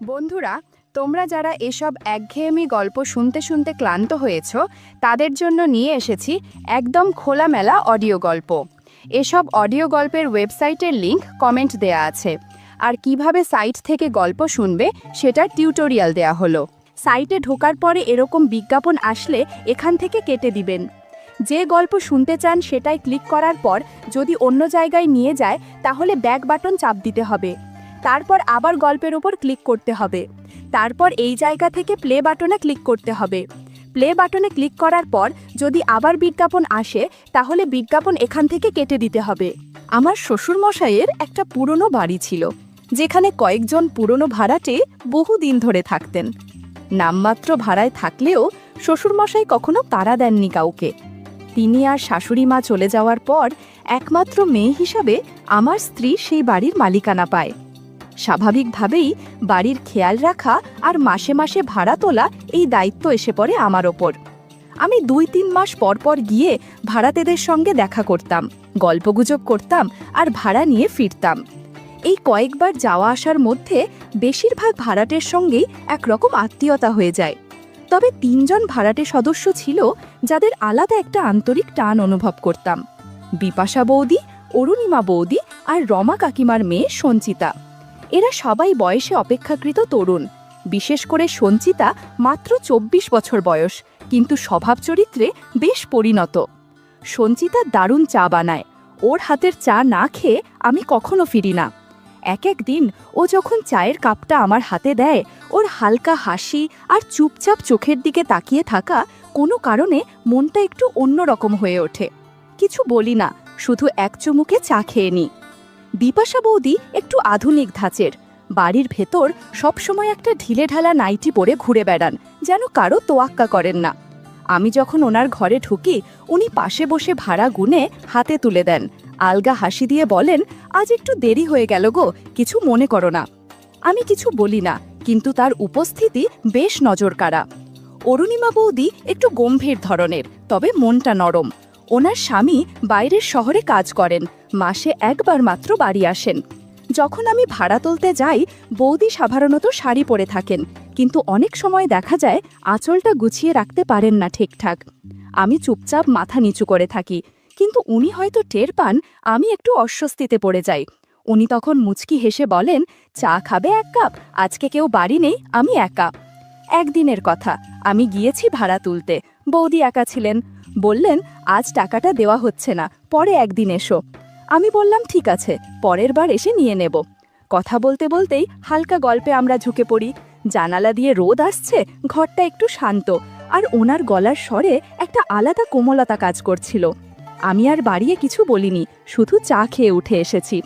বন্ধুরা, তোমরা যারা এসব একঘেয়েমি গল্প শুনতে শুনতে ক্লান্ত হয়েছ, তাদের জন্য নিয়ে এসেছি একদম খোলামেলা অডিও গল্প। এসব অডিও গল্পের ওয়েবসাইটের লিংক কমেন্ট দেয়া আছে, আর কিভাবে সাইট থেকে গল্প শুনবে সেটার টিউটোরিয়াল দেয়া হলো। সাইটে ঢোকার পরে এরকম বিজ্ঞাপন আসলে এখান থেকে কেটে দিবেন। যে গল্প শুনতে চান সেটাই ক্লিক করার পর যদি অন্য জায়গায় নিয়ে যায় তাহলে ব্যাক বাটন চাপ দিতে হবে। তারপর আবার গল্পের উপর ক্লিক করতে হবে। তারপর এই জায়গা থেকে প্লে বাটনে ক্লিক করতে হবে। প্লে বাটনে ক্লিক করার পর যদি আবার বিজ্ঞাপন আসে তাহলে বিজ্ঞাপন এখান থেকে কেটে দিতে হবে। আমার শ্বশুরমশাইয়ের একটা পুরনো বাড়ি ছিল, যেখানে কয়েকজন পুরনো ভাড়াটে বহুদিন ধরে থাকতেন। নামমাত্র ভাড়ায় থাকলেও শ্বশুরমশাই কখনো তাড়া দেননি কাউকে। তিনি আর শাশুড়ি মা চলে যাওয়ার পর একমাত্র মেয়ে হিসাবে আমার স্ত্রী সেই বাড়ির মালিকানা পায়। স্বাভাবিকভাবেই বাড়ির খেয়াল রাখা আর মাসে মাসে ভাড়া তোলা এই দায়িত্ব এসে পড়ে আমার ওপর। আমি 2-3 মাস পর পর গিয়ে ভাড়াটেদের সঙ্গে দেখা করতাম, গল্পগুজব করতাম আর ভাড়া নিয়ে ফিরতাম। এই কয়েকবার যাওয়া আসার মধ্যে বেশিরভাগ ভাড়াটের সঙ্গেই একরকম আত্মীয়তা হয়ে যায়। তবে 3 জন ভাড়াটে সদস্য ছিল যাদের আলাদা একটা আন্তরিক টান অনুভব করতাম। বিপাশা বৌদি, অরুণিমা বৌদি আর রমা কাকিমার মেয়ে সঞ্চিতা। এরা সবাই বয়সে অপেক্ষাকৃত তরুণ। বিশেষ করে সঞ্চিতা মাত্র 24 বছর বয়স, কিন্তু স্বভাব চরিত্রে বেশ পরিণত। সঞ্চিতা দারুণ চা বানায়। ওর হাতের চা না খেয়ে আমি কখনো ফিরি না। এক দিন ও যখন চায়ের কাপটা আমার হাতে দেয়, ওর হালকা হাসি আর চুপচাপ চোখের দিকে তাকিয়ে থাকা কোনো কারণে মনটা একটু অন্যরকম হয়ে ওঠে। কিছু বলি না, শুধু এক চুমুকে চা খেয়ে নিই। বিপাশা বৌদি একটু আধুনিক ধাঁচের। বাড়ির ভেতর সবসময় একটা ঢিলেঢালা নাইটি পরে ঘুরে বেড়ান, যেন কারো তোয়াক্কা করেন না। আমি যখন ওনার ঘরে ঢুকি, উনি পাশে বসে ভাড়া গুনে হাতে তুলে দেন। আলগা হাসি দিয়ে বলেন, আজ একটু দেরি হয়ে গেল গো, কিছু মনে করো না। আমি কিছু বলি না, কিন্তু তার উপস্থিতি বেশ নজরকাড়া। অরুণিমা বৌদি একটু গম্ভীর ধরনের, তবে মনটা নরম। ওনার স্বামী বাইরের শহরে কাজ করেন, মাসে একবার মাত্র বাড়ি আসেন। যখন আমি ভাড়া তুলতে যাই, বৌদি সাধারণত শাড়ি পরে থাকেন, কিন্তু অনেক সময় দেখা যায় আঁচলটা গুছিয়ে রাখতে পারেন না ঠিকঠাক। আমি চুপচাপ মাথা নিচু করে থাকি, কিন্তু উনি হয়তো টের পান আমি একটু অস্বস্তিতে পড়ে যাই। উনি তখন মুচকি হেসে বলেন, চা খাবে 1 কাপ? আজকে কেউ বাড়ি নেই, আমি একা। একদিনের কথা, আমি গিয়েছি ভাড়া তুলতে। বৌদি একা ছিলেন। বললেন, আজ টাকাটা দেওয়া হচ্ছে না, পরে একদিন এসো। আমি বললাম ঠিক আছে, পরের বার এসে নিয়ে নেব। কথা বলতে বলতেই হালকা গল্পে আমরা ঝুঁকে পড়ি। জানালা দিয়ে রোদ আসছে, ঘরটা একটু শান্ত, আর ওনার গলার স্বরে একটা আলাদা কোমলতা কাজ করছিল। আমি আর বাড়িয়ে কিছু বলিনি, শুধু চা খেয়ে উঠে এসেছি।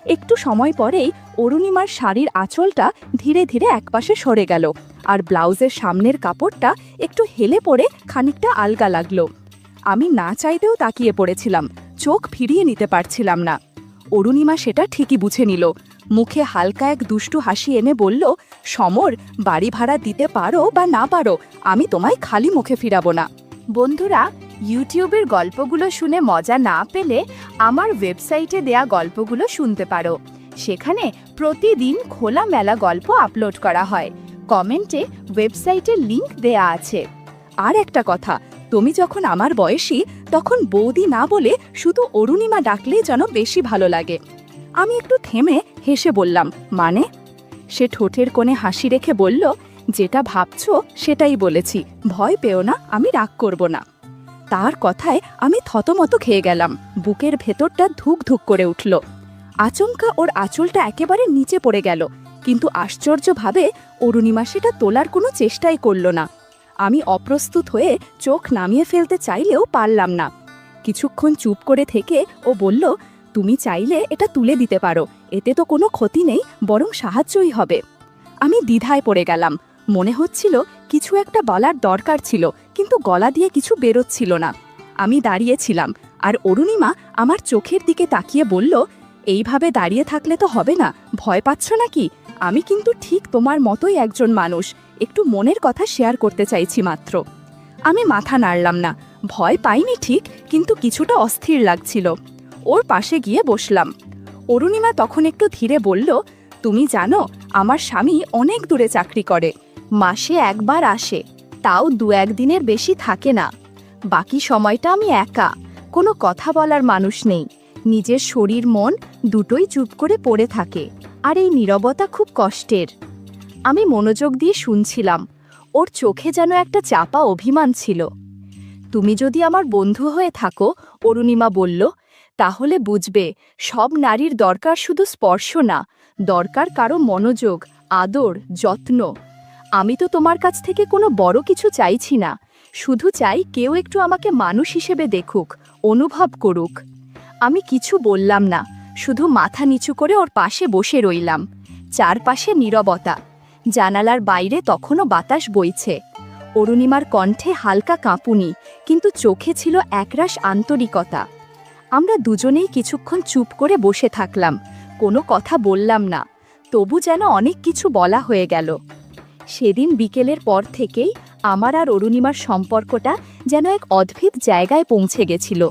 একটু সময় পরেই অরুণিমার শাড়ির আঁচলটা ধীরে ধীরে একপাশে সরে গেল, আর ব্লাউজের সামনের কাপড়টা একটু হেলে পড়ে খানিকটা আলগা লাগলো। আমি না চাইতেও তাকিয়ে পড়েছিলাম, চোখ ফিরিয়ে নিতে পারছিলাম না। অরুণিমা সেটা ঠিকই বুঝে নিল। মুখে হালকা এক দুষ্টু হাসি এনে বলল, সমর, বাড়ি ভাড়া দিতে পারো বা না পারো, আমি তোমায় খালি মুখে ফিরাবো না। বন্ধুরা, ইউটিউবের গল্পগুলো শুনে মজা না পেলে আমার ওয়েবসাইটে দেয়া গল্পগুলো শুনতে পারো। সেখানে প্রতিদিন খোলামেলা গল্প আপলোড করা হয়। কমেন্টে ওয়েবসাইটের লিংক দেয়া আছে। আর একটা কথা, তুমি যখন আমার বয়সী, তখন বৌদি না বলে শুধু অরুণিমা ডাকলেই যেন বেশি ভালো লাগে। আমি একটু থেমে হেসে বললাম, মানে? সে ঠোঁটের কোণে হাসি রেখে বলল, যেটা ভাবছো সেটাই বলেছি, ভয় পেও না, আমি রাগ করব না। তার কথায় আমি থতমত খেয়ে গেলাম। বুকের ভেতরটা ধুক ধুক করে উঠল। আচমকা ওর আঁচলটা একেবারে নিচে পড়ে গেল, কিন্তু আশ্চর্যভাবে অরুণিমা সেটা তোলার কোনো চেষ্টাই করল না। আমি অপ্রস্তুত হয়ে চোখ নামিয়ে ফেলতে চাইলেও পারলাম না। কিছুক্ষণ চুপ করে থেকে ও বলল, তুমি চাইলে এটা তুলে দিতে পারো, এতে তো কোনো ক্ষতি নেই, বরং সাহায্যই হবে। আমি দ্বিধায় পড়ে গেলাম। মনে হচ্ছিল কিছু একটা বলার দরকার ছিল, কিন্তু গলা দিয়ে কিছু বেরোচ্ছিল না। আমি দাঁড়িয়েছিলাম, আর অরুণিমা আমার চোখের দিকে তাকিয়ে বলল, এইভাবে দাঁড়িয়ে থাকলে তো হবে না, ভয় পাচ্ছ নাকি? আমি কিন্তু ঠিক তোমার মতোই একজন মানুষ, একটু মনের কথা শেয়ার করতে চাইছি মাত্র। আমি মাথা নাড়লাম না। ভয় পাইনি ঠিক, কিন্তু কিছুটা অস্থির লাগছিল। ওর পাশে গিয়ে বসলাম। অরুণিমা তখন একটু ধীরে বলল, তুমি জানো, আমার স্বামী অনেক দূরে চাকরি করে, মাসে একবার আসে, তাও 2-1 দিনের বেশি থাকে না। বাকি সময়টা আমি একা, কোনো কথা বলার মানুষ নেই, নিজের শরীর মন দুটোই চুপ করে পড়ে থাকে, আর এই নীরবতা খুব কষ্টের। আমি মনোযোগ দিয়ে শুনছিলাম, ওর চোখে যেন একটা চাপা অভিমান ছিল। তুমি যদি আমার বন্ধু হয়ে থাকো, অরুণিমা বলল, তাহলে বুঝবে সব নারীর দরকার শুধু স্পর্শ না, দরকার কারো মনোযোগ, আদর, যত্ন। আমি তো তোমার কাছ থেকে কোনো বড় কিছু চাইছি না, শুধু চাই কেউ একটু আমাকে মানুষ হিসেবে দেখুক, অনুভব করুক। আমি কিছু বললাম না, শুধু মাথা নিচু করে ওর পাশে বসে রইলাম। চারপাশে নীরবতা, জানালার বাইরে তখনও বাতাস বইছে। অরুণিমার কণ্ঠে হালকা কাঁপুনি, কিন্তু চোখে ছিল একরাশ আন্তরিকতা। আমরা দুজনেই কিছুক্ষণ চুপ করে বসে থাকলাম, কোনো কথা বললাম না, তবু যেন অনেক কিছু বলা হয়ে গেল। সেদিন বিকেলের পর থেকেই আমার আর অরুণিমার সম্পর্কটা যেন এক অদ্ভুত জায়গায় পৌঁছে গেছিল।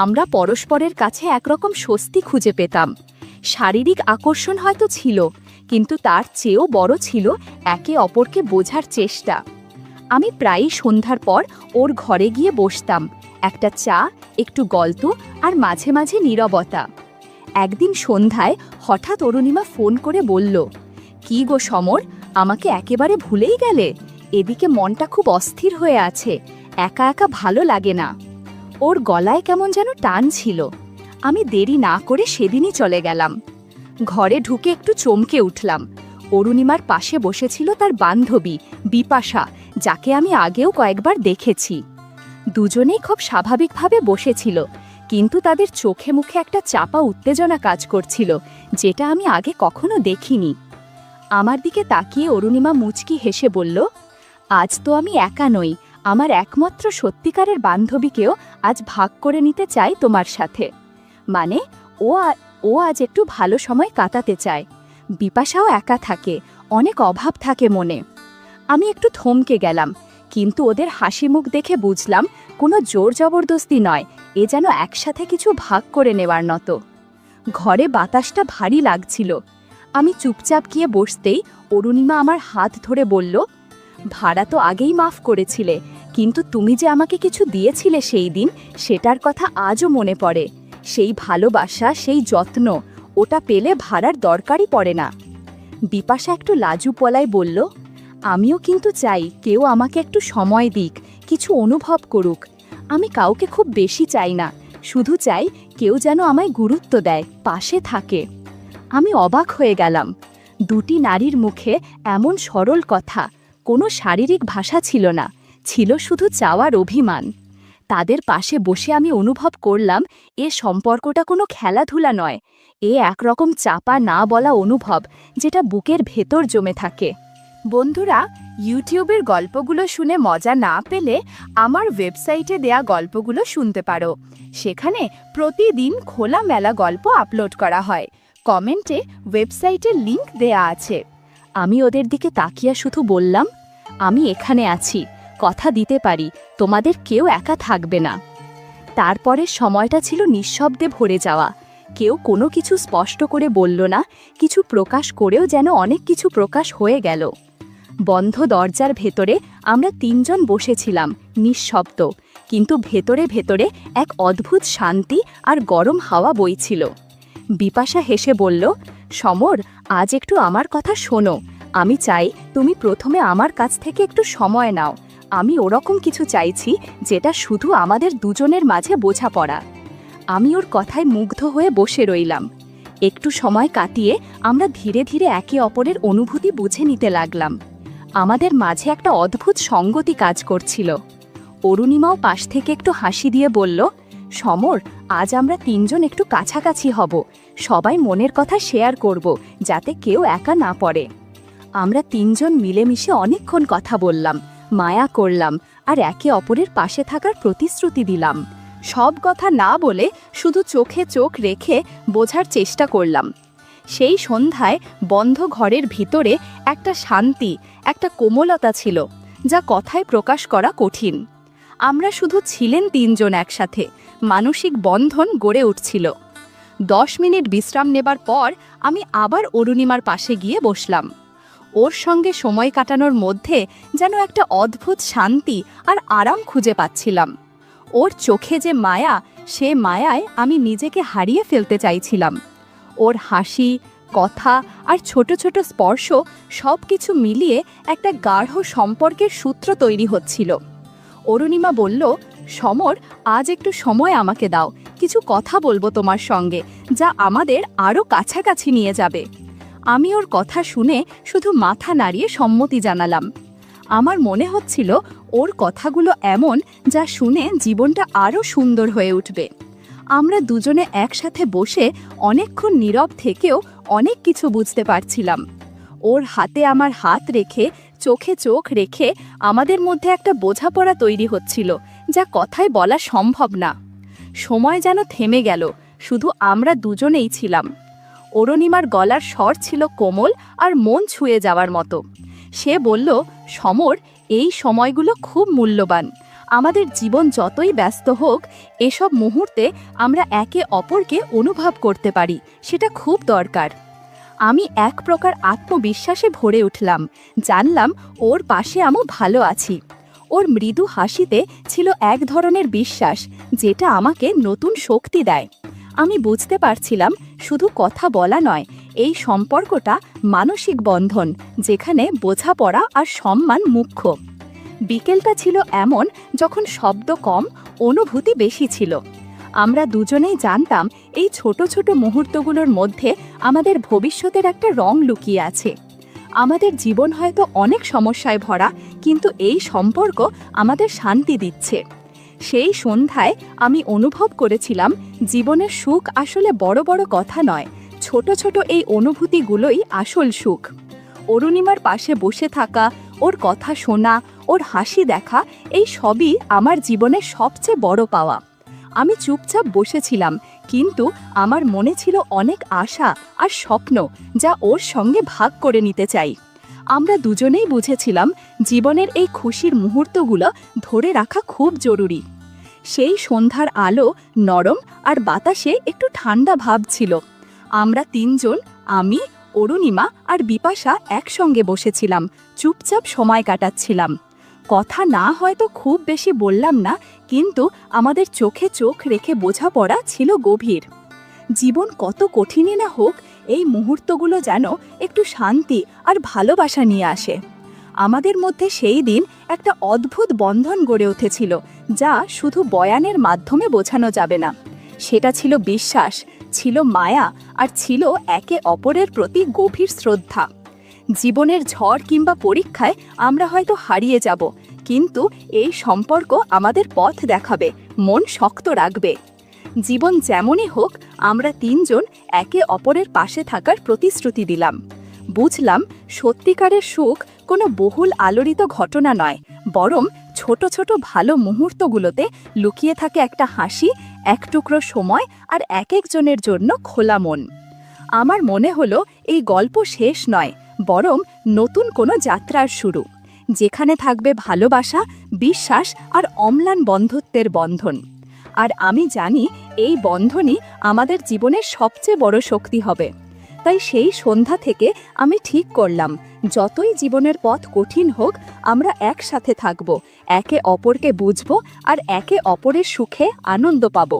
আমরা পরস্পরের কাছে একরকম স্বস্তি খুঁজে পেতাম। শারীরিক আকর্ষণ হয়তো ছিল, কিন্তু তার চেয়েও বড় ছিল একে অপরকে বোঝার চেষ্টা। আমি প্রায়ই সন্ধ্যার পর ওর ঘরে গিয়ে বসতাম, একটা চা, একটু গল্প আর মাঝে মাঝে নীরবতা। একদিন সন্ধ্যায় হঠাৎ অরুণিমা ফোন করে বলল, কি গো সমর, আমাকে একেবারে ভুলেই গেলে? এদিকে মনটা খুব অস্থির হয়ে আছে, একা একা ভালো লাগে না। ওর গলায় কেমন যেন টান ছিল। আমি দেরি না করে সেদিনই চলে গেলাম। ঘরে ঢুকে একটু চমকে উঠলাম। অরুণিমার পাশে বসেছিল তার বান্ধবী বিপাশা, যাকে আমি আগেও কয়েকবার দেখেছি। দুজনেই খুব স্বাভাবিকভাবে বসেছিল, কিন্তু তাদের চোখে মুখে একটা চাপা উত্তেজনা কাজ করছিল, যেটা আমি আগে কখনো দেখিনি। আমার দিকে তাকিয়ে অরুণিমা মুচকি হেসে বলল, আজ তো আমি একা নই, আমার একমাত্র সত্যিকারের বান্ধবীকেও আজ ভাগ করে নিতে চাই তোমার সাথে। মানে ও আজ একটু ভালো সময় কাটাতে চায়। বিপাশাও একা থাকে, অনেক অভাব থাকে মনে। আমি একটু থমকে গেলাম, কিন্তু ওদের হাসি মুখ দেখে বুঝলাম কোনো জোর জবরদস্তি নয়, এ যেন একসাথে কিছু ভাগ করে নেওয়ার মতো। ঘরে বাতাসটা ভারী লাগছিল। আমি চুপচাপ গিয়ে বসতেই অরুণিমা আমার হাত ধরে বলল, ভাড়া তো আগেই মাফ করেছিলে, কিন্তু তুমি যে আমাকে কিছু দিয়েছিলে সেই দিন, সেটার কথা আজও মনে পড়ে। সেই ভালোবাসা, সেই যত্ন, ওটা পেলে ভাড়ার দরকারই পড়ে না। বিপাশা একটু লাজু পলায় বলল, আমিও কিন্তু চাই কেউ আমাকে একটু সময় দিক, কিছু অনুভব করুক। আমি কাউকে খুব বেশি চাই না, শুধু চাই কেউ যেন আমায় গুরুত্ব দেয়, পাশে থাকে। আমি অবাক হয়ে গেলাম। দুটি নারীর মুখে এমন সরল কথা, কোনো শারীরিক ভাষা ছিল না, ছিল শুধু চাওয়ার অভিমান। তাদের পাশে বসে আমি অনুভব করলাম এ সম্পর্কটা কোনো খেলাধুলা নয়, এ একরকম চাপা না বলা অনুভব, যেটা বুকের ভেতর জমে থাকে। বন্ধুরা, ইউটিউবের গল্পগুলো শুনে মজা না পেলে আমার ওয়েবসাইটে দেয়া গল্পগুলো শুনতে পারো। সেখানে প্রতিদিন খোলামেলা গল্প আপলোড করা হয়। কমেন্টে ওয়েবসাইটের লিংক দেয়া আছে। আমি ওদের দিকে তাকিয়ে শুধু বললাম, আমি এখানে আছি, কথা দিতে পারি তোমাদের কেউ একা থাকবে না। তারপরের সময়টা ছিল নিঃশব্দে ভরে যাওয়া। কেউ কোনো কিছু স্পষ্ট করে বলল না, কিছু প্রকাশ করেও যেন অনেক কিছু প্রকাশ হয়ে গেল। বন্ধ দরজার ভেতরে আমরা তিনজন বসেছিলাম, নিঃশব্দ, কিন্তু ভেতরে ভেতরে এক অদ্ভুত শান্তি আর গরম হাওয়া বইছিল। বিপাশা হেসে বলল, সমর, আজ একটু আমার কথা শোনো। আমি চাই তুমি প্রথমে আমার কাছ থেকে একটু সময় নাও। আমি ওরকম কিছু চাইছি যেটা শুধু আমাদের দুজনের মাঝে বোঝাপড়া। আমি ওর কথায় মুগ্ধ হয়ে বসে রইলাম। একটু সময় কাটিয়ে আমরা ধীরে ধীরে একে অপরের অনুভূতি বুঝে নিতে লাগলাম। আমাদের মাঝে একটা অদ্ভুত সঙ্গতি কাজ করছিল। অরুণিমাও পাশ থেকে একটু হাসি দিয়ে বলল, সমর, আজ আমরা তিনজন একটু কাছাকাছি হব, সবাই মনের কথা শেয়ার করব, যাতে কেউ একা না পড়ে। আমরা তিনজন মিলেমিশে অনেকক্ষণ কথা বললাম, মায়া করলাম, আর একে অপরের পাশে থাকার প্রতিশ্রুতি দিলাম। সব কথা না বলে শুধু চোখে চোখ রেখে বোঝার চেষ্টা করলাম। সেই সন্ধ্যায় বন্ধ ঘরের ভিতরে একটা শান্তি, একটা কোমলতা ছিল, যা কথায় প্রকাশ করা কঠিন। আমরা শুধু ছিলেন তিনজন একসাথে, মানসিক বন্ধন গড়ে উঠছিল। 10 মিনিট বিশ্রাম নেবার পর আমি আবার অরুণিমার পাশে গিয়ে বসলাম। ওর সঙ্গে সময় কাটানোর মধ্যে যেন একটা অদ্ভুত শান্তি আর আরাম খুঁজে পাচ্ছিলাম। ওর চোখে যে মায়া, সে মায়ায় আমি নিজেকে হারিয়ে ফেলতে চাইছিলাম। ওর হাসি, কথা আর ছোট ছোট স্পর্শ সব কিছু মিলিয়ে একটা গাঢ় সম্পর্কের সূত্র তৈরি হচ্ছিল। অরুণিমা বলল, সমর, আজ একটু সময় আমাকে দাও, কিছু কথা বলবো তোমার সঙ্গে, যা আমাদের আরও কাছাকাছি নিয়ে যাবে। আমি ওর কথা শুনে শুধু মাথা নাড়িয়ে সম্মতি জানালাম। আমার মনে হচ্ছিল ওর কথাগুলো এমন যা শুনে জীবনটা আরও সুন্দর হয়ে উঠবে। আমরা দুজনে একসাথে বসে অনেকক্ষণ নীরব থেকেও অনেক কিছু বুঝতে পারছিলাম। ওর হাতে আমার হাত রেখে, চোখে চোখ রেখে আমাদের মধ্যে একটা বোঝাপড়া তৈরি হচ্ছিল, যা কথায় বলা সম্ভব না। সময় যেন থেমে গেল, শুধু আমরা দুজনেই ছিলাম। অরুণিমার গলার স্বর ছিল কোমল আর মন ছুঁয়ে যাওয়ার মতো। সে বলল, সমর, এই সময়গুলো খুব মূল্যবান। আমাদের জীবন যতই ব্যস্ত হোক, এসব মুহূর্তে আমরা একে অপরকে অনুভব করতে পারি, সেটা খুব দরকার। আমি এক প্রকার আত্মবিশ্বাসে ভরে উঠলাম। জানলাম ওর পাশে আমি ভালো আছি। ওর মৃদু হাসিতে ছিল এক ধরনের বিশ্বাস, যেটা আমাকে নতুন শক্তি দেয়। আমি বুঝতে পারছিলাম শুধু কথা বলা নয়, এই সম্পর্কটা মানসিক বন্ধন, যেখানে বোঝাপড়া আর সম্মান মুখ্য। বিকেলটা ছিল এমন যখন শব্দ কম, অনুভূতি বেশি ছিল। আমরা দুজনেই জানতাম এই ছোট ছোট মুহূর্তগুলোর মধ্যে আমাদের ভবিষ্যতের একটা রং লুকিয়ে আছে। আমাদের জীবন হয়তো অনেক সমস্যায় ভরা, কিন্তু এই সম্পর্ক আমাদের শান্তি দিচ্ছে। সেই সন্ধ্যায় আমি অনুভব করেছিলাম জীবনের সুখ আসলে বড় বড় কথা নয়, ছোট ছোট এই অনুভূতিগুলোই আসল সুখ। অরুণিমার পাশে বসে থাকা, ওর কথা শোনা, ওর হাসি দেখা, এই সবই আমার জীবনের সবচেয়ে বড় পাওয়া। আমি চুপচাপ বসেছিলাম, কিন্তু আমার মনে ছিল অনেক আশা আর স্বপ্ন, যা ওর সঙ্গে ভাগ করে নিতে চাই। আমরা দুজনেই বুঝেছিলাম জীবনের এই খুশির মুহূর্তগুলো ধরে রাখা খুব জরুরি। সেই সন্ধ্যার আলো নরম আর বাতাসে একটু ঠান্ডা ভাব ছিল। আমরা তিনজন, আমি, অরুণিমা আর বিপাশা একসঙ্গে বসেছিলাম, চুপচাপ সময় কাটাচ্ছিলাম। কথা না হয়তো খুব বেশি বললাম না, কিন্তু আমাদের চোখে চোখ রেখে বোঝাপড়া ছিল গভীর। জীবন কত কঠিনই না হোক, এই মুহূর্তগুলো যেন একটু শান্তি আর ভালোবাসা নিয়ে আসে। আমাদের মধ্যে সেই দিন একটা অদ্ভুত বন্ধন গড়ে উঠেছিল, যা শুধু বয়ানের মাধ্যমে বোঝানো যাবে না। সেটা ছিল বিশ্বাস, ছিল মায়া, আর ছিল একে অপরের প্রতি গভীর শ্রদ্ধা। জীবনের ঝড় কিংবা পরীক্ষায় আমরা হয়তো হারিয়ে যাব, কিন্তু এই সম্পর্ক আমাদের পথ দেখাবে, মন শক্ত রাখবে। জীবন যেমনই হোক, আমরা তিনজন একে অপরের পাশে থাকার প্রতিশ্রুতি দিলাম। বুঝলাম সত্যিকারের সুখ কোনো বহুল আলোড়িত ঘটনা নয়, বরং ছোট ছোট ভালো মুহূর্তগুলোতে লুকিয়ে থাকে একটা হাসি, এক টুকরো সময় আর এক একজনের জন্য খোলা মন। আমার মনে হলো এই গল্প শেষ নয়, বরং নতুন কোনো যাত্রার শুরু, যেখানে থাকবে ভালোবাসা, বিশ্বাস আর অম্লান বন্ধুত্বের বন্ধন। আর আমি জানি এই বন্ধনই আমাদের জীবনের সবচেয়ে বড় শক্তি হবে। তাই সেই সন্ধ্যা থেকে আমি ঠিক করলাম, যতই জীবনের পথ কঠিন হোক, আমরা একসাথে থাকব, একে অপরকে বুঝব আর একে অপরের সুখে আনন্দ পাব।